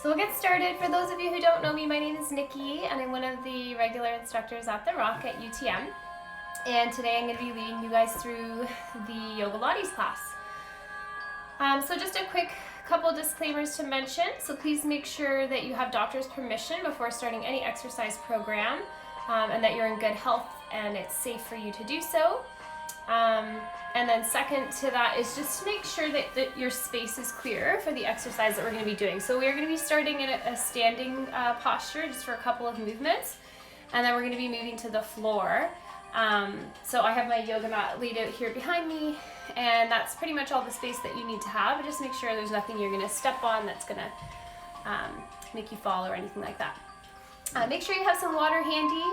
So we'll get started. For those of you who don't know me, my name is Nikki, and I'm one of the regular instructors at The Rock at UTM. And today I'm going to be leading you guys through the Yogilates class. So just a quick couple disclaimers to mention. So please make sure that you have doctor's permission before starting any exercise program, and that you're in good health and it's safe for you to do so. And then second to that is just to make sure that your space is clear for the exercise that we're going to be doing. So we're going to be starting in a standing posture just for a couple of movements, and then we're going to be moving to the floor. So I have my yoga mat laid out here behind me, and that's pretty much all the space that you need to have. Just make sure there's nothing you're going to step on that's going to make you fall or anything like that. Make sure you have some water handy.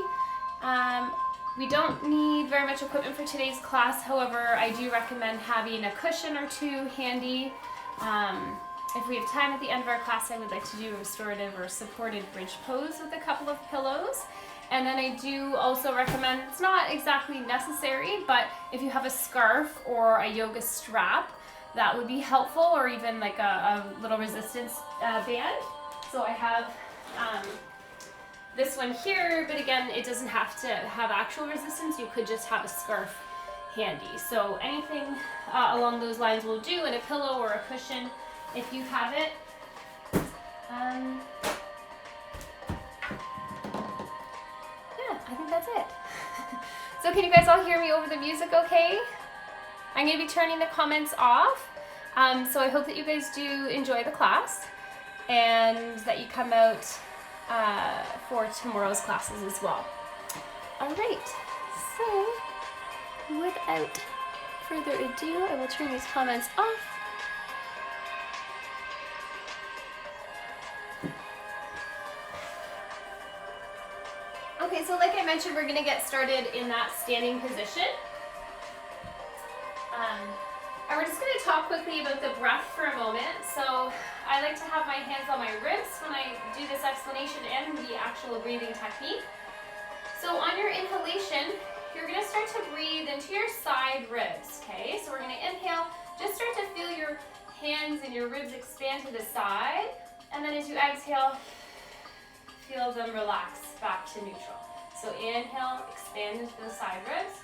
We don't need very much equipment for today's class. However, I do recommend having a cushion or two handy. If we have time at the end of our class, I would like to do a restorative or supported bridge pose with a couple of pillows. And then I do also recommend, it's not exactly necessary, but if you have a scarf or a yoga strap, that would be helpful, or even like a little resistance band. So I have this one here, but again, it doesn't have to have actual resistance. You could just have a scarf handy. So anything along those lines will do, and a pillow or a cushion if you have it. Yeah, I think that's it. So can you guys all hear me over the music okay? I'm going to be turning the comments off. So I hope that you guys do enjoy the class and that you come out for tomorrow's classes as well. All right, so without further ado, I will turn these comments off. Okay, so like I mentioned, we're going to get started in that standing position. And we're just going to talk quickly about the breath for a moment. So I like to have my hands on my ribs when I do this explanation and the actual breathing technique. So on your inhalation, you're going to start to breathe into your side ribs, okay? So we're going to inhale, just start to feel your hands and your ribs expand to the side. And then as you exhale, feel them relax back to neutral. So inhale, expand into the side ribs.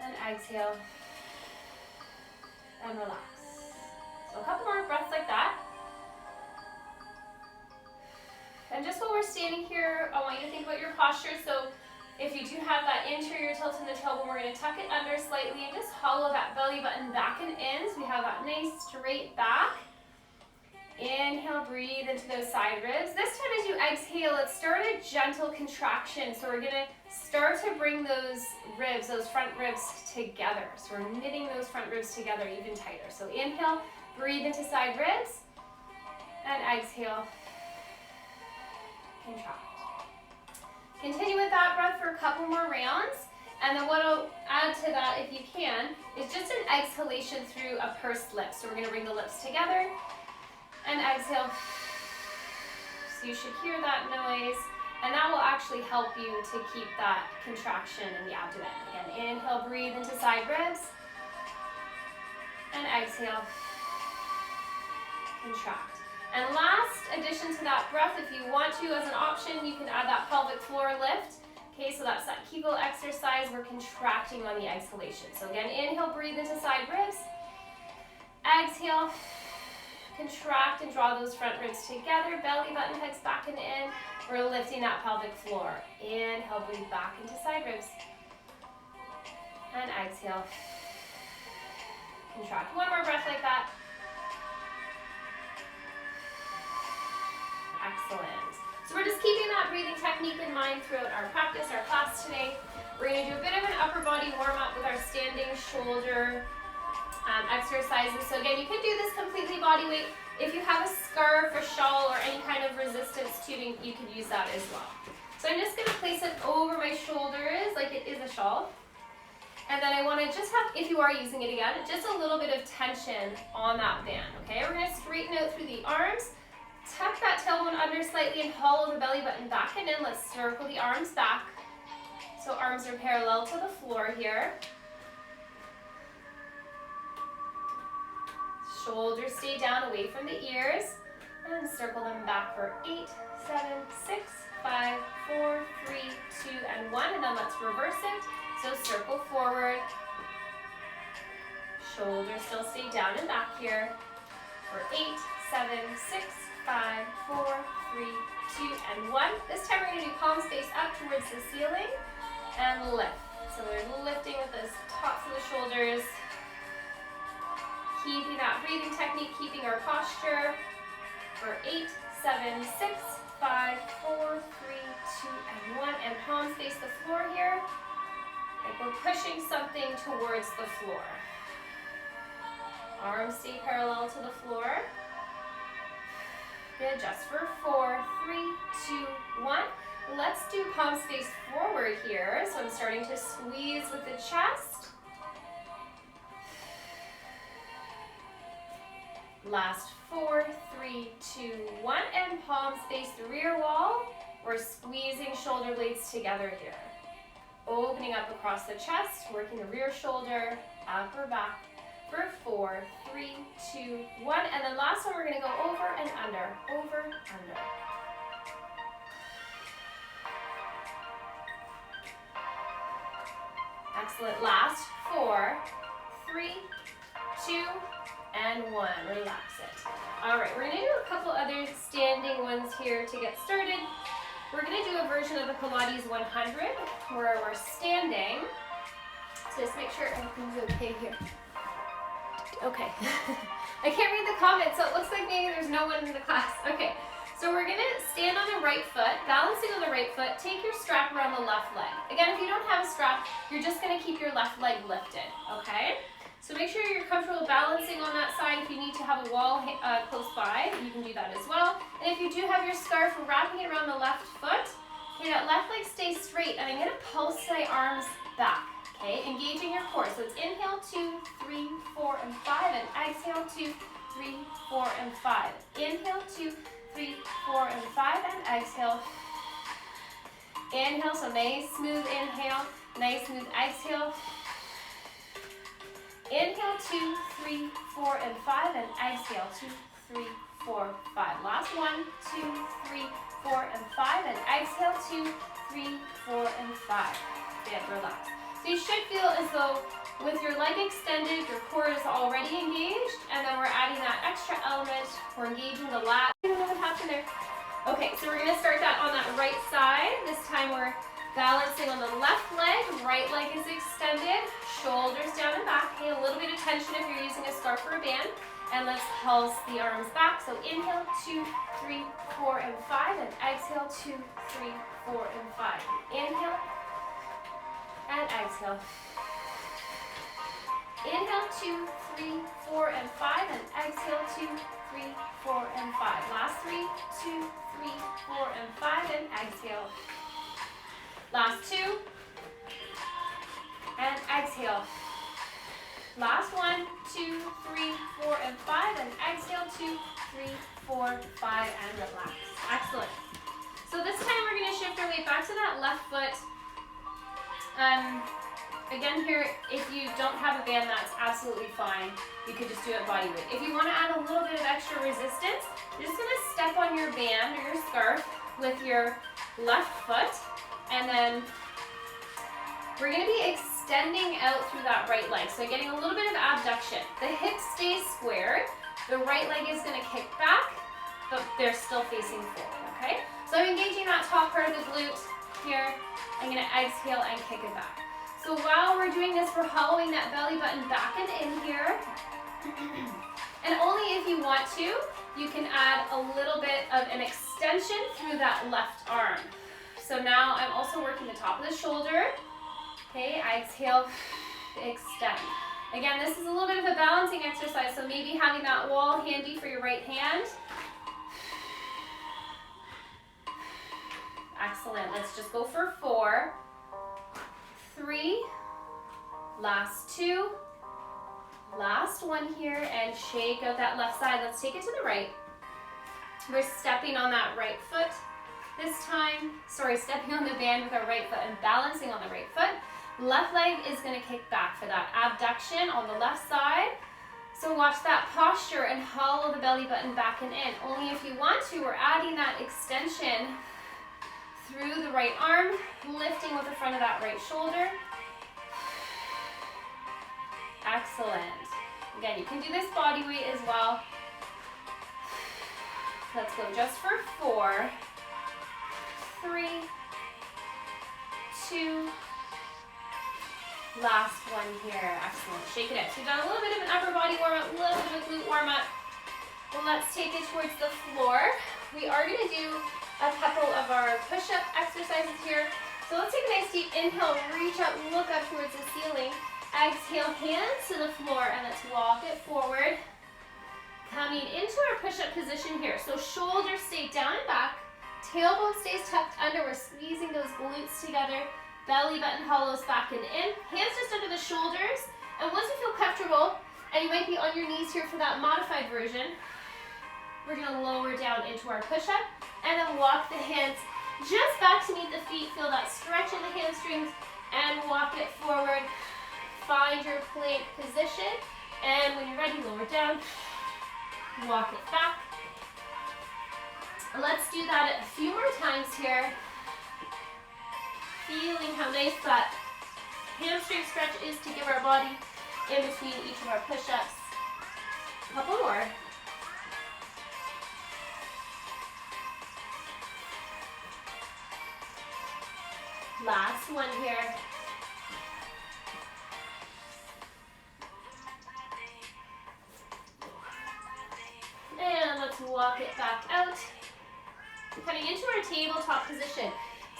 And exhale, and relax. So a couple more breaths like that. And just while we're standing here, I want you to think about your posture. So if you do have that interior tilt in the tailbone, we're going to tuck it under slightly and just hollow that belly button back and in so we have that nice straight back. Inhale, breathe into those side ribs. This time as you exhale, let's start a gentle contraction. So we're going to start to bring those ribs, those front ribs together. So we're knitting those front ribs together even tighter. So inhale, breathe into side ribs, and exhale, contract. Continue with that breath for a couple more rounds. And then what I'll add to that, if you can, is just an exhalation through a pursed lip. So we're going to bring the lips together and exhale. So you should hear that noise, and that will actually help you to keep that contraction in the abdomen. Again, inhale, breathe into side ribs, and exhale, contract. And last addition to that breath, if you want to, as an option, you can add that pelvic floor lift. Okay, so that's that Kegel exercise. We're contracting on the exhalation. So again, inhale, breathe into side ribs, exhale, contract and draw those front ribs together, belly button hugs back and in. We're lifting that pelvic floor. Inhale, breathe back into side ribs. And exhale, contract. One more breath like that. Excellent. So we're just keeping that breathing technique in mind throughout our practice, our class today. We're going to do a bit of an upper body warm up with our standing shoulder exercises. So again, you can do this completely body weight. If you have a scarf, a shawl, or any kind of resistance tubing, you can use that as well. So I'm just going to place it over my shoulders like it is a shawl. And then I want to just have, if you are using it again, just a little bit of tension on that band, okay? We're going to straighten out through the arms, tuck that tailbone under slightly and hollow the belly button back and in. Let's circle the arms back. So arms are parallel to the floor here. Shoulders stay down away from the ears. And circle them back for 8, 7, 6, 5, 4, 3, 2, and 1. And then let's reverse it. So circle forward. Shoulders still stay down and back here. For 8, 7, 6, 5, 4, 3, 2, and 1. This time we're going to do palms face up towards the ceiling and lift. So we're lifting with the tops of the shoulders. Keeping that breathing technique, keeping our posture. For 8, 7, 6, 5, 4, 3, 2, and 1. And palms face the floor here. Like we're pushing something towards the floor. Arms stay parallel to the floor. Good, just for 4, 3, 2, 1. Let's do palms face forward here. So I'm starting to squeeze with the chest. Last 4, 3, 2, 1. And palms face the rear wall. We're squeezing shoulder blades together here. Opening up across the chest, working the rear shoulder, upper back. For 4, 3, 2, 1. And then last one, we're going to go over and under, over, under. Excellent. Last 4, 3, 2, and 1. Relax it. All right, we're going to do a couple other standing ones here to get started. We're going to do a version of the Pilates 100 where we're standing. So just make sure everything's okay here. Okay. I can't read the comments, so it looks like maybe there's no one in the class. Okay, so we're going to stand on the right foot, balancing on the right foot. Take your strap around the left leg. Again, if you don't have a strap, you're just going to keep your left leg lifted, okay? So make sure you're comfortable balancing on that side. If you need to have a wall close by, you can do that as well. And if you do have your scarf, we're wrapping it around the left foot. Okay, that left leg stays straight, and I'm going to pulse my arms back. Okay, engaging your core. So it's inhale, 2, 3, 4, and 5, and exhale, 2, 3, 4, and 5. Inhale, 2, 3, 4, and 5, and exhale. Inhale, so nice, smooth inhale, nice, smooth exhale. Inhale, 2, 3, 4, and 5, and exhale, 2, 3, 4, 5. Last 1, 2, 3, 4, and 5, and exhale, 2, 3, 4, and 5. Good, relax. So you should feel as though with your leg extended, your core is already engaged, and then we're adding that extra element. We're engaging the lat. I don't know what happened there. Okay, so we're going to start that on that right side. This time we're balancing on the left leg, right leg is extended, shoulders down and back. Okay, a little bit of tension if you're using a scarf or a band. And let's pulse the arms back. So inhale, 2, 3, 4, and 5, and exhale, 2, 3, 4, and 5. Inhale. And exhale. Inhale, 2, 3, 4, and 5, and exhale, 2, 3, 4, and 5. Last 3, 2, 3, 4, and 5, and exhale. Last 2, and exhale. Last 1, 2, 3, 4, and 5, and exhale, 2, 3, 4, 5, and relax. Excellent. So this time we're going to shift our weight back to that left foot. Again here, if you don't have a band, that's absolutely fine. You could just do it body weight. If you want to add a little bit of extra resistance, you're just going to step on your band or your scarf with your left foot, and then we're going to be extending out through that right leg. So getting a little bit of abduction. The hip stays squared. The right leg is going to kick back, but they're still facing forward, okay? So I'm engaging that top part of the glute here. I'm going to exhale and kick it back. So while we're doing this, we're hollowing that belly button back and in here. And only if you want to, you can add a little bit of an extension through that left arm. So now I'm also working the top of the shoulder. Okay, I exhale, extend. Again, this is a little bit of a balancing exercise, so maybe having that wall handy for your right hand. Excellent. Let's just go for 4, 3, last 2, last 1 here, and shake out that left side. Let's take it to the right. We're stepping on that right foot this time. Stepping on the band with our right foot and balancing on the right foot. Left leg is going to kick back for that abduction on the left side. So watch that posture and hollow the belly button back and in. Only if you want to, we're adding that extension through the right arm, lifting with the front of that right shoulder. Excellent. Again, you can do this body weight as well. Let's go just for 4, 3, 2, last one here. Excellent. Shake it out. So we've done a little bit of an upper body warm up, a little bit of a glute warm up. Well, let's take it towards the floor. We are going to do a couple of our push-up exercises here. So let's take a nice deep inhale, reach up, look up towards the ceiling. Exhale, hands to the floor, and let's walk it forward. Coming into our push-up position here. So shoulders stay down and back, tailbone stays tucked under. We're squeezing those glutes together. Belly button hollows back and in. Hands just under the shoulders. And once you feel comfortable, and you might be on your knees here for that modified version, we're going to lower down into our push-up and then walk the hands just back to meet the feet. Feel that stretch in the hamstrings and walk it forward. Find your plank position, and when you're ready, lower down. Walk it back. Let's do that a few more times here. Feeling how nice that hamstring stretch is to give our body in between each of our push-ups. A couple more. Last one here. And let's walk it back out. Coming into our tabletop position.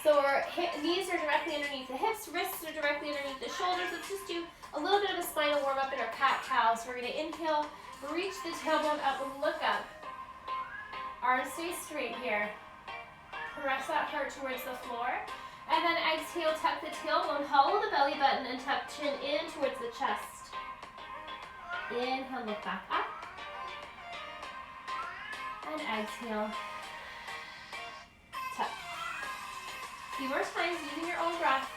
So our knees are directly underneath the hips, wrists are directly underneath the shoulders. Let's just do a little bit of a spinal warm up in our cat-cow. So we're going to inhale, reach the tailbone up and look up. Arms stay straight here. Press that heart towards the floor. And then exhale, tuck the tailbone, hollow the belly button, and tuck chin in towards the chest. Inhale, look back up. And exhale, tuck. A few more times using your own breath.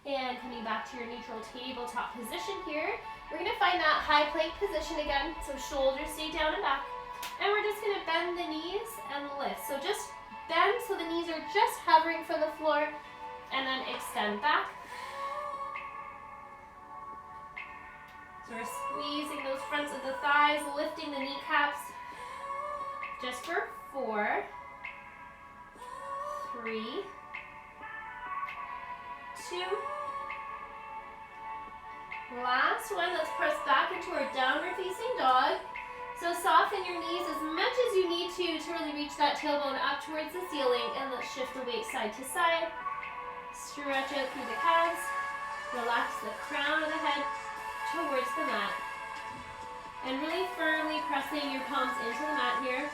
And coming back to your neutral tabletop position here, we're going to find that high plank position again. So shoulders stay down and back. And we're just going to bend the knees and lift. So just bend so the knees are just hovering from the floor, and then extend back. So we're squeezing those fronts of the thighs, lifting the kneecaps. Just for 4, 3, 2. Last one, let's press back into our downward facing dog. So soften your knees as much as you need to really reach that tailbone up towards the ceiling, and let's shift the weight side to side. Stretch out through the calves. Relax the crown of the head towards the mat. And really firmly pressing your palms into the mat here.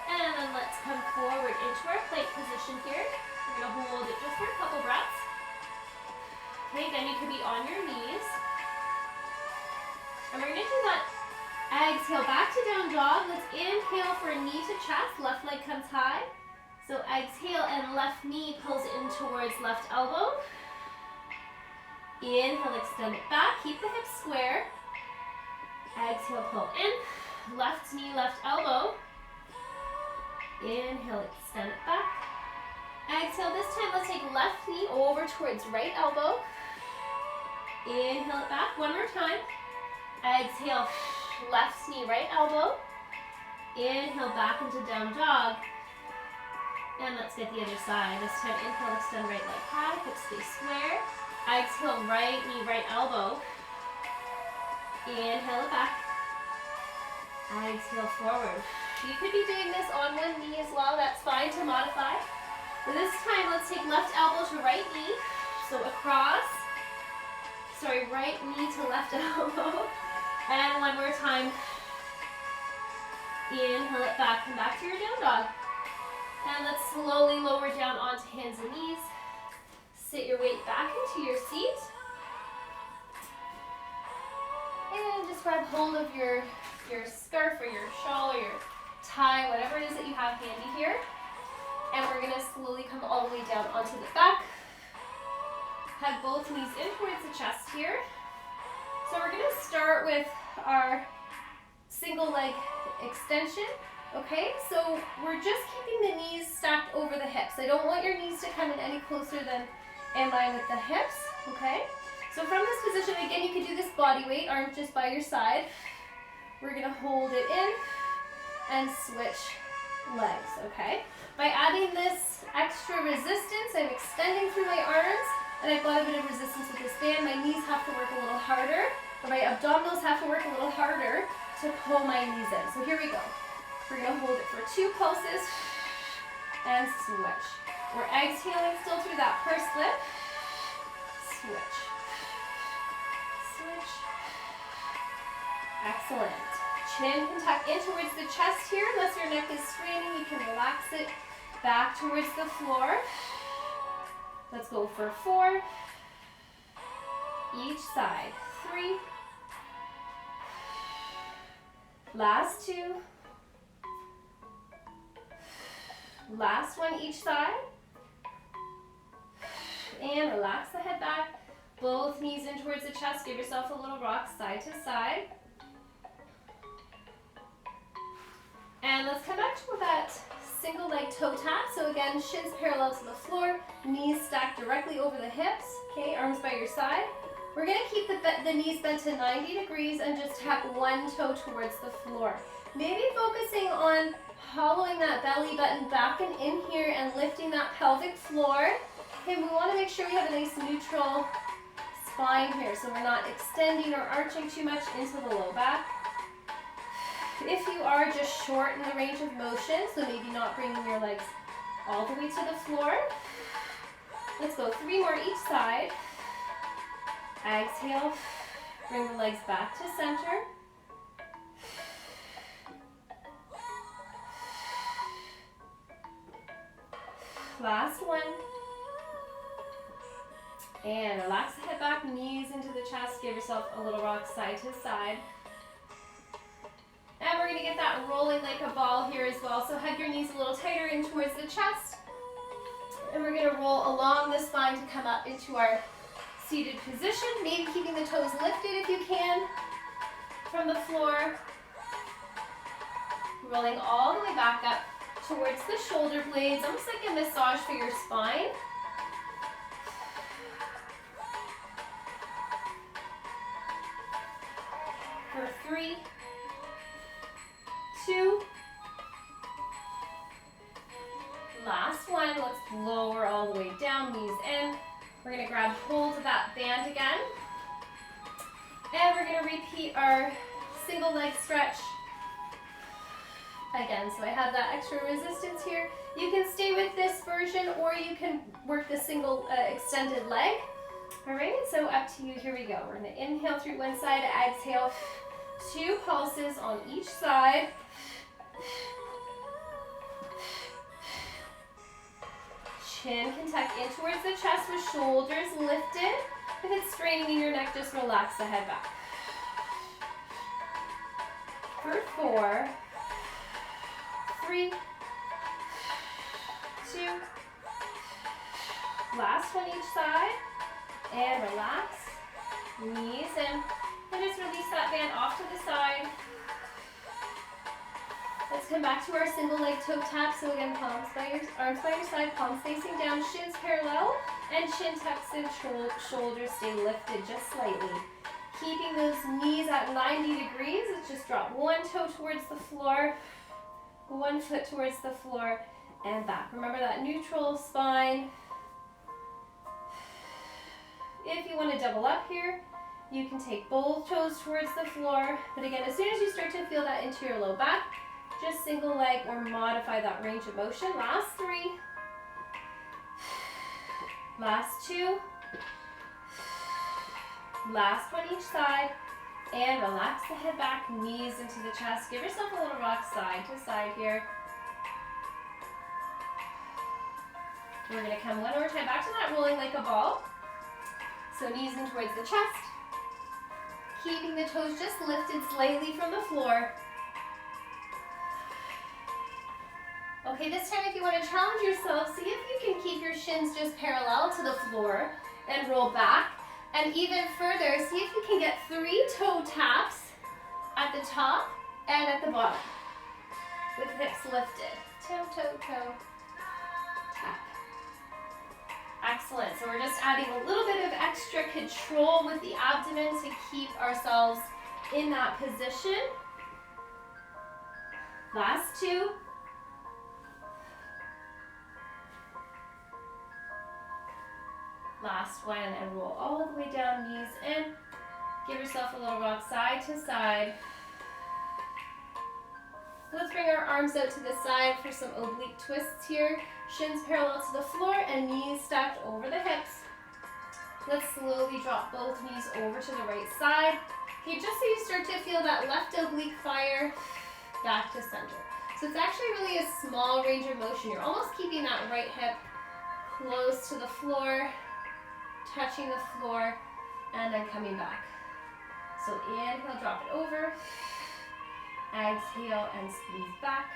And then let's come forward into our plank position here. We're going to hold it just for a couple breaths. Okay, then you can be on your knees. And we're going to do that. Exhale, back to down dog. Let's inhale for knee to chest. Left leg comes high. So exhale and left knee pulls in towards left elbow. Inhale, extend it back. Keep the hips square. Exhale, pull in. Left knee, left elbow. Inhale, extend it back. Exhale, this time let's take left knee over towards right elbow. Inhale it back, one more time. Exhale, left knee, right elbow. Inhale back into down dog. And let's get the other side. This time inhale, extend right leg high, hips stay square. Exhale, right knee, right elbow. Inhale it back. Exhale forward. You could be doing this on one knee as well, that's fine to modify. But this time, let's take left elbow to right knee. So across, right knee to left elbow. And one more time. Inhale it back, come back to your down dog. And let's slowly lower down onto hands and knees. sit your weight back into your seat. And just grab hold of your scarf or your shawl or your tie, whatever it is that you have handy here. And we're gonna slowly come all the way down onto the back. Have both knees in towards the chest here. So we're gonna start with our single leg extension. Okay, so we're just keeping the knees stacked over the hips. I don't want your knees to come in any closer than in line with the hips, okay? So from this position, again, you can do this body weight, arms just by your side. We're gonna hold it in and switch legs, okay? By adding this extra resistance, I'm extending through my arms, and I've got a bit of resistance with this band. My knees have to work a little harder, or my abdominals have to work a little harder to pull my knees in. So here we go. We're gonna hold it for 2 pulses and switch. We're exhaling still through that pursed lip. Switch. Switch. Excellent. Chin can tuck in towards the chest here. Unless your neck is straining, you can relax it back towards the floor. Let's go for 4. Each side. 3. Last 2. Last one each side. And relax the head back. Both knees in towards the chest. Give yourself a little rock side to side. And let's come back to that single leg toe tap. So again, shins parallel to the floor, knees stacked directly over the hips. Okay, arms by your side. We're gonna keep the knees bent to 90 degrees and just tap one toe towards the floor. Maybe focusing on hollowing that belly button back and in here and lifting that pelvic floor. Okay, we wanna make sure we have a nice neutral spine here, so we're not extending or arching too much into the low back. If you are, just shorten the range of motion, so maybe not bringing your legs all the way to the floor. Let's go 3 more each side. Exhale, bring the legs back to center. Last one. And relax the head back, knees into the chest. Give yourself a little rock side to side. And we're going to get that rolling like a ball here as well. So hug your knees a little tighter in towards the chest. And we're going to roll along the spine to come up into our seated position. Maybe keeping the toes lifted if you can from the floor. Rolling all the way back up towards the shoulder blades, almost like a massage for your spine. For 3, 2, last one. Let's lower all the way down, knees in. We're gonna grab hold of that band again. And we're gonna repeat our single leg stretch again. So I have that extra resistance here. You can stay with this version or you can work the single extended leg. All right, so up to you, here we go. We're gonna inhale through one side, exhale, 2 pulses on each side. Chin can tuck in towards the chest with shoulders lifted. If it's straining in your neck, just relax the head back. For 4, 3, 2, last one each side, and relax, knees in, and just release that band off to the side. Let's come back to our single leg toe tap. So again, arms by your side, palms facing down, shins parallel, and chin tucks in, shoulders stay lifted just slightly. Keeping those knees at 90 degrees, let's just drop one toe towards the floor, one foot towards the floor, and back. Remember that neutral spine. If you want to double up here, you can take both toes towards the floor. But again, as soon as you start to feel that into your low back, just single leg or modify that range of motion. Last 3. Last 2. Last one each side. And relax the head back, knees into the chest. Give yourself a little rock side to side here. We're going to come one more time back to that rolling like a ball. So knees in towards the chest. Keeping the toes just lifted slightly from the floor. Okay, this time if you want to challenge yourself, see if you can keep your shins just parallel to the floor and roll back. And even further, see if you can get 3 toe taps at the top and at the bottom with hips lifted. Toe, toe, toe, tap. Excellent. So we're just adding a little bit of extra control with the abdomen to keep ourselves in that position. Last 2. Last one, and roll all the way down, knees in. Give yourself a little rock side to side. Let's bring our arms out to the side for some oblique twists here. Shins parallel to the floor and knees stacked over the hips. Let's slowly drop both knees over to the right side. Okay, just so you start to feel that left oblique fire back to center. So it's actually really a small range of motion. You're almost keeping that right hip close to the floor, touching the floor, and then coming back. So inhale, drop it over. Exhale and squeeze back.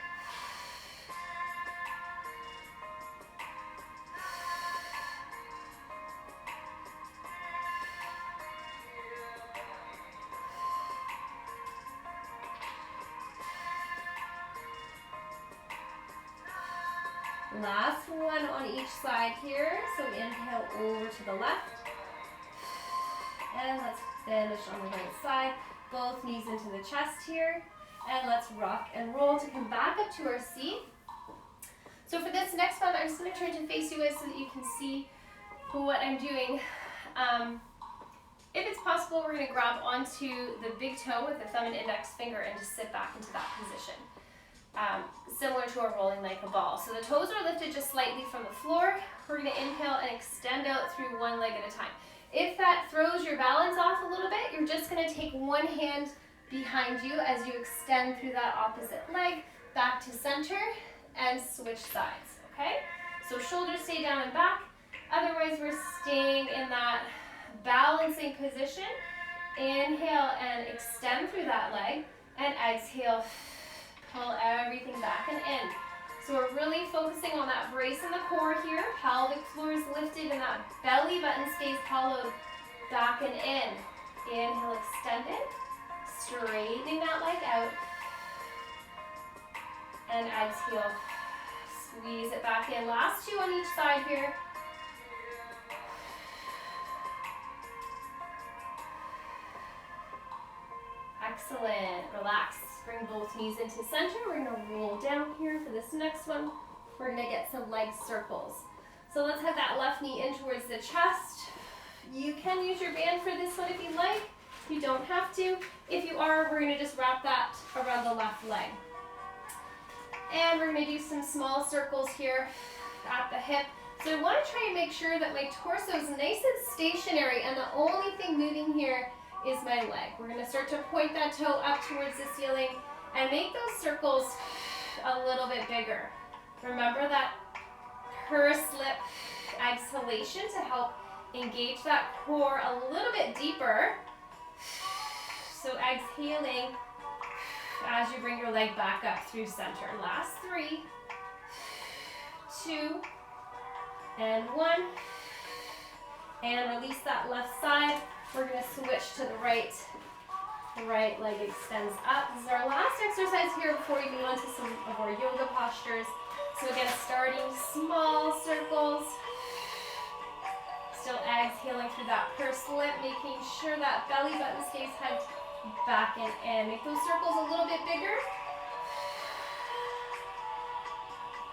Last one on each side here. So inhale over to the left. And let's finish on the right side. Both knees into the chest here. And let's rock and roll to come back up to our seat. So for this next one, I'm just going to turn to face you guys so that you can see what I'm doing. If it's possible, we're going to grab onto the big toe with the thumb and index finger and just sit back into that position. Similar to a rolling like a ball. So the toes are lifted just slightly from the floor. We're going to inhale and extend out through one leg at a time. If that throws your balance off a little bit, you're just going to take one hand behind you as you extend through that opposite leg, back to center, and switch sides, okay? So shoulders stay down and back. Otherwise, we're staying in that balancing position. Inhale and extend through that leg, and exhale, pull everything back and in. So we're really focusing on that brace in the core here. Pelvic floor is lifted and that belly button stays hollowed back and in. Inhale, extend it. Straightening that leg out. And exhale, squeeze it back in. Last 2 on each side here. Excellent. Relax. Bring both knees into center. We're going to roll down here for this next one. We're going to get some leg circles. So let's have that left knee in towards the chest. You can use your band for this one if you like. You don't have to. If you are, we're going to just wrap that around the left leg. And we're going to do some small circles here at the hip. So I want to try and make sure that my torso is nice and stationary, and the only thing moving here is my leg. We're going to start to point that toe up towards the ceiling and make those circles a little bit bigger. Remember that purse lip exhalation to help engage that core a little bit deeper. So exhaling as you bring your leg back up through center. Last 3, 2, and 1. And release that left side. We're going to switch to the right. The right leg extends up. This is our last exercise here before we move on to some of our yoga postures. So again, starting small circles. Still exhaling through that pursed lip, making sure that belly button stays hugged back and in. Make those circles a little bit bigger.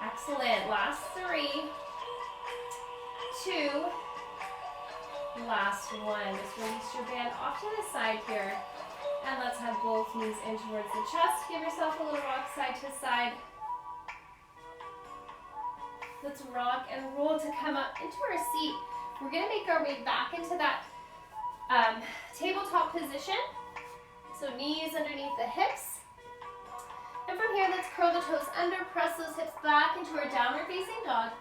Excellent. Last 3, 2, last 1. Just release your band off to the side here. And let's have both knees in towards the chest. Give yourself a little rock side to side. Let's rock and roll to come up into our seat. We're going to make our way back into that tabletop position. So knees underneath the hips. And from here, let's curl the toes under, press those hips back into our downward facing dog.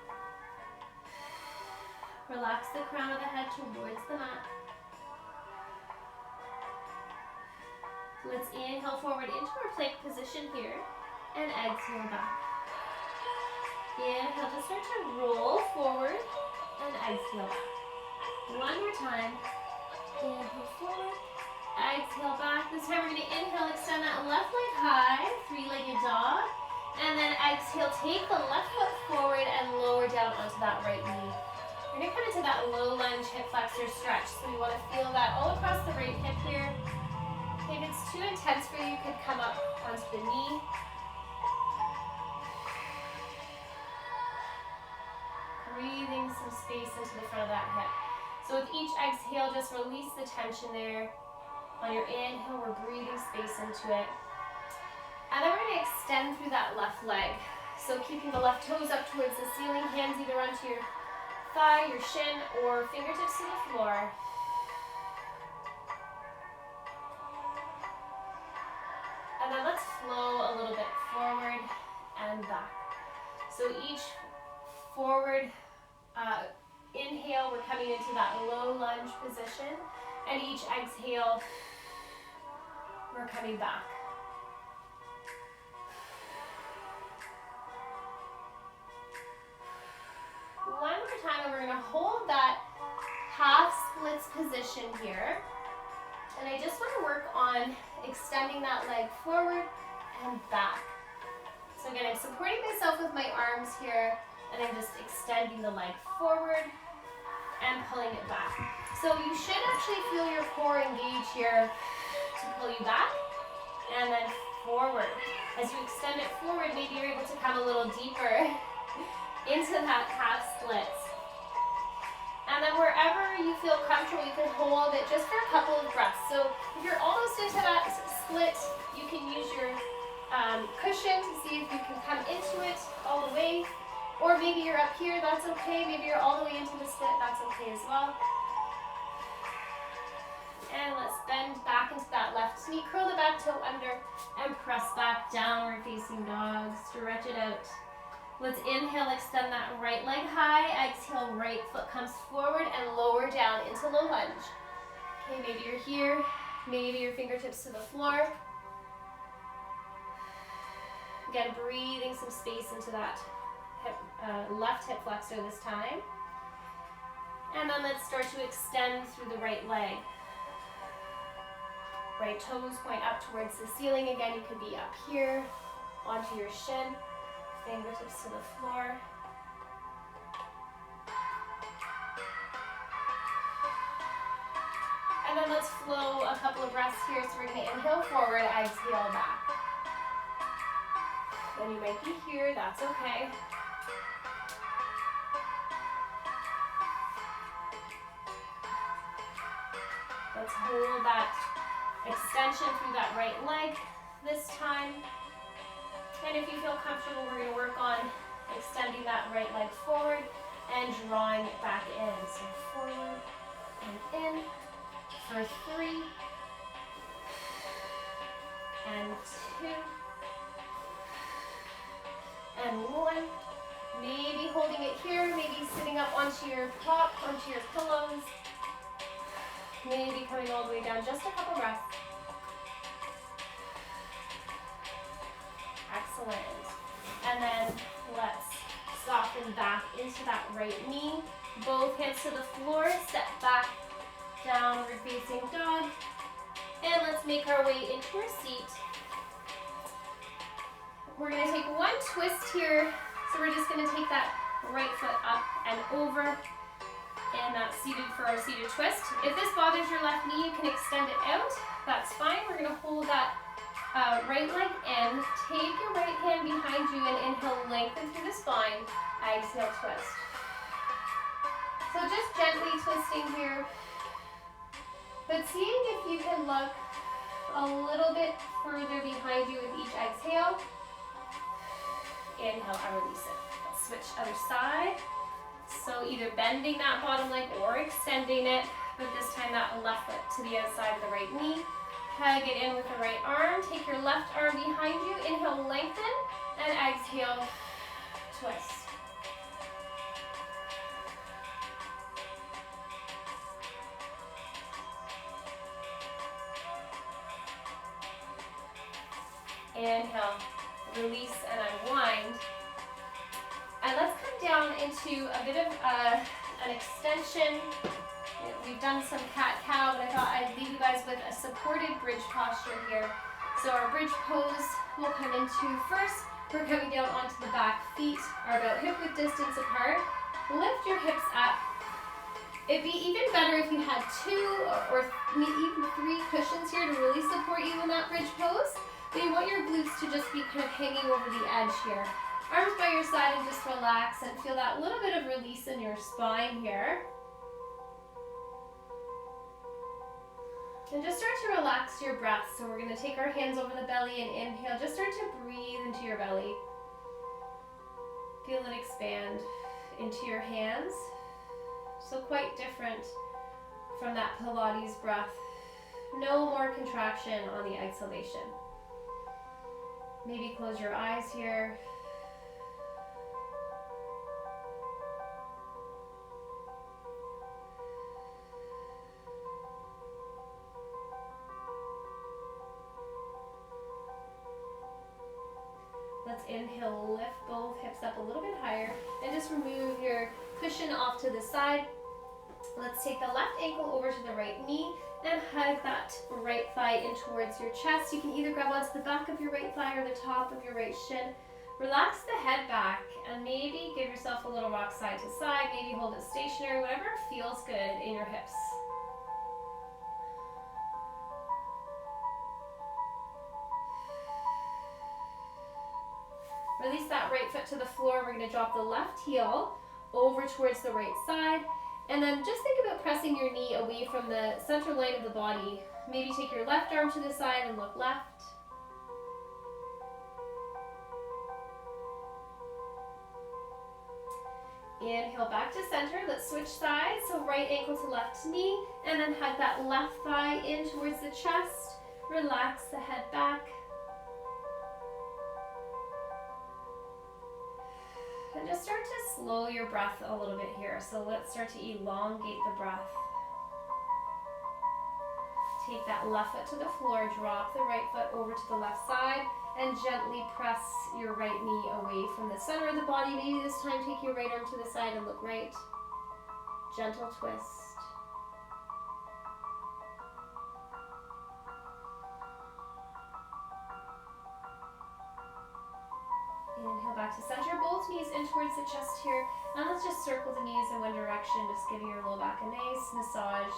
Relax the crown of the head towards the mat. Let's inhale forward into our plank position here and exhale back. Inhale to start to roll forward and exhale back. One more time. Inhale forward, exhale back. This time we're going to inhale, extend that left leg high, three-legged dog. And then exhale, take the left foot forward and lower down onto that right knee. We're going to come into that low lunge hip flexor stretch. So we want to feel that all across the right hip here. If it's too intense for you, you could come up onto the knee. Breathing some space into the front of that hip. So with each exhale, just release the tension there. On your inhale, we're breathing space into it. And then we're going to extend through that left leg. So keeping the left toes up towards the ceiling, hands either onto your thigh, your shin, or fingertips to the floor. And then let's flow a little bit forward and back. So each forward inhale, we're coming into that low lunge position. And each exhale, we're coming back. One more time, and we're going to hold that half splits position here. And I just want to work on extending that leg forward and back. So again, I'm supporting myself with my arms here, and I'm just extending the leg forward and pulling it back. So you should actually feel your core engage here to pull you back, and then forward. As you extend it forward, maybe you're able to come a little deeper into that half splits. And then wherever you feel comfortable, you can hold it just for a couple of breaths. So if you're almost into that split, you can use your cushion to see if you can come into it all the way. Or maybe you're up here, that's okay. Maybe you're all the way into the split, that's okay as well. And let's bend back into that left knee, curl the back toe under, and press back, downward facing dog. Stretch it out. Let's inhale, extend that right leg high. Exhale, right foot comes forward and lower down into low lunge. Okay, maybe you're here. Maybe your fingertips to the floor. Again, breathing some space into that left hip flexor this time. And then let's start to extend through the right leg. Right toes point up towards the ceiling. Again, you could be up here, onto your shin. Fingertips to the floor. And then let's flow a couple of breaths here. So we're going to inhale forward, exhale back. And you might be here, that's okay. Let's hold that extension through that right leg this time. And if you feel comfortable, we're going to work on extending that right leg forward and drawing it back in. So forward and in for 3 and 2 and 1. Maybe holding it here, maybe sitting up onto your top, onto your pillows. Maybe coming all the way down, just a couple breaths. Excellent. And then let's soften back into that right knee. Both hands to the floor, step back, downward facing dog. And let's make our way into our seat. We're going to take one twist here. So we're just going to take that right foot up and over. And that's seated for our seated twist. If this bothers your left knee, you can extend it out. That's fine. We're going to hold that right leg in. Take your right hand behind you and inhale, lengthen through the spine. Exhale, twist. So just gently twisting here. But seeing if you can look a little bit further behind you with each exhale. Inhale and release it. Let's switch other side. So either bending that bottom leg or extending it, but this time that left foot to the outside of the right knee. Hug it in with the right arm. Take your left arm behind you. Inhale, lengthen, and exhale, twist. Inhale, release and unwind. And let's come down into a bit of an extension. We've done some cat-cow, but I thought I'd leave you guys with a supported bridge posture here. So our bridge pose we'll come into first. We're coming down onto the back. Feet are about hip-width distance apart. Lift your hips up. It'd be even better if you had 2 or even 3 cushions here to really support you in that bridge pose. But you want your glutes to just be kind of hanging over the edge here. Arms by your side and just relax and feel that little bit of release in your spine here. And just start to relax your breath. So we're going to take our hands over the belly and inhale. Just start to breathe into your belly. Feel it expand into your hands. So quite different from that Pilates breath. No more contraction on the exhalation. Maybe close your eyes here. Let's inhale, lift both hips up a little bit higher, and just remove your cushion off to the side. Let's take the left ankle over to the right knee and hug that right thigh in towards your chest. You can either grab onto the back of your right thigh or the top of your right shin. Relax the head back and maybe give yourself a little rock side to side. Maybe hold it stationary, whatever feels good in your hips. Release that right foot to the floor. We're going to drop the left heel over towards the right side. And then just think about pressing your knee away from the center line of the body. Maybe take your left arm to the side and look left. Inhale back to center. Let's switch sides. So right ankle to left knee. And then hug that left thigh in towards the chest. Relax the head back. And just start to slow your breath a little bit here. So let's start to elongate the breath. Take that left foot to the floor, drop the right foot over to the left side, and gently press your right knee away from the center of the body. Maybe this time take your right arm to the side and look right. Gentle twist. Inhale back to center, both knees in towards the chest here. And let's just circle the knees in one direction, just giving your low back a nice massage.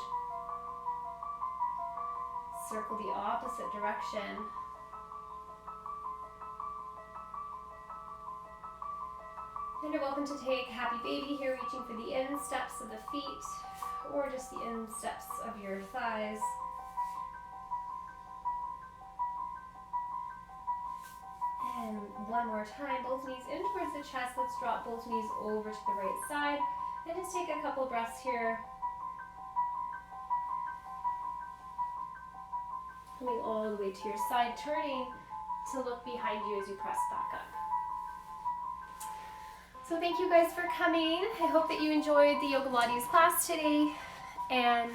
Circle the opposite direction. And you're welcome to take happy baby here, reaching for the insteps of the feet or just the insteps of your thighs. And one more time, both knees in towards the chest. Let's drop both knees over to the right side. And just take a couple breaths here. Coming all the way to your side, turning to look behind you as you press back up. So thank you guys for coming. I hope that you enjoyed the Yogilates class today. And